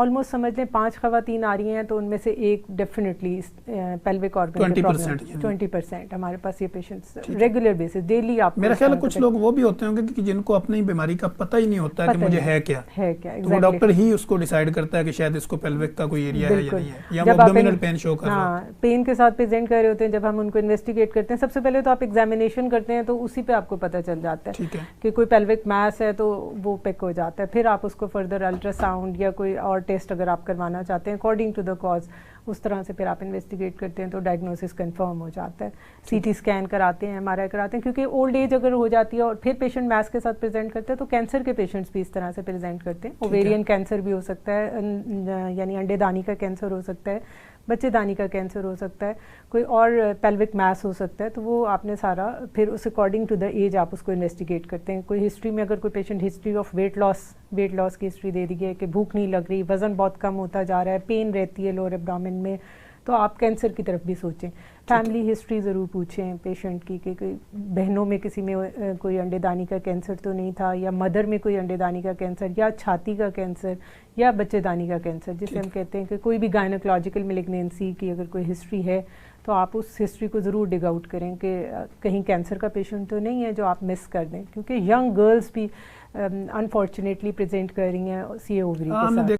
Almost سمجھ لیں 5 خواتین آ رہی ہیں تو ان میں سے ایک ڈیفینیٹلی پیلوک آرگن کی پرابلم 20% ہمارے پاس یہ پیشنٹس ریگولر بیسس ڈیلی. آپ میرا خیال ہے کچھ لوگ وہ بھی ہوتے ہوں گے کہ جن کو اپنی بیماری کا پتہ ہی نہیں ہوتا کہ مجھے ہے کیا, وہ ڈاکٹر ہی اس کو ڈیسائیڈ کرتا ہے کہ شاید اس کو پیلوک کا کوئی ایریا ہے یا نہیں ہے, یا وہ ایبڈومینل پین شو کر رہا ہے. پین کے ساتھ پریزنٹ کر رہے ہوتے ہیں, جب ہم ان کو انویسٹیگیٹ کرتے ہیں سب سے پہلے تو آپ ایگزامینیشن کرتے ہیں تو اسی پہ آپ کو پتہ چل جاتا ہے کہ کوئی پیلوک میس ہے تو وہ پک ہو جاتا ہے. پھر آپ اس کو فردر الٹرا ساؤنڈ یا کوئی اور ٹیسٹ اگر آپ کروانا چاہتے ہیں اکارڈنگ ٹو دا کاز, اس طرح سے پھر آپ انویسٹیگیٹ کرتے ہیں تو ڈائگنوسس کنفرم ہو جاتا ہے. سی ٹی اسکین کراتے ہیں, ایم آر آئی کراتے ہیں, کیونکہ اولڈ ایج اگر ہو جاتی ہے اور پھر پیشنٹ میس کے ساتھ پریزنٹ کرتے ہیں تو کینسر کے پیشنٹس بھی اس طرح سے پریزنٹ کرتے ہیں. اوویرین کینسر بھی ہو سکتا ہے, یعنی انڈے دانی کا کینسر ہو سکتا ہے, بچے دانی کا کینسر ہو سکتا ہے, کوئی اور پیلوک میس ہو سکتا ہے. تو وہ آپ نے سارا پھر اس اکارڈنگ ٹو دا ایج آپ اس کو انویسٹیگیٹ کرتے ہیں. کوئی ہسٹری میں اگر کوئی patient history of weight loss کی ہسٹری دے دی ہے کہ بھوک نہیں لگ رہی, وزن بہت کم ہوتا جا رہا ہے, پین رہتی ہے لوور ایبڈومن میں, تو آپ کینسر کی طرف بھی سوچیں. فیملی ہسٹری ضرور پوچھیں پیشنٹ کی کہ بہنوں میں کسی میں کوئی انڈے دانی کا کینسر تو نہیں تھا, یا مدر میں کوئی انڈے دانی کا کینسر, یا چھاتی کا کینسر, یا بچے دانی کا کینسر, جسے ہم کہتے ہیں کہ کوئی بھی گائنوکولوجیکل میلیگنینسی کی اگر کوئی ہسٹری ہے تو آپ اس ہسٹری کو ضرور ڈگ آؤٹ کریں کہ کہیں کینسر کا پیشنٹ تو نہیں ہے جو آپ مس کر دیں, کیونکہ ینگ گرلس بھی انفارچونیٹلی پریزنٹ کر رہی ہیں سی اے اووری کے ساتھ.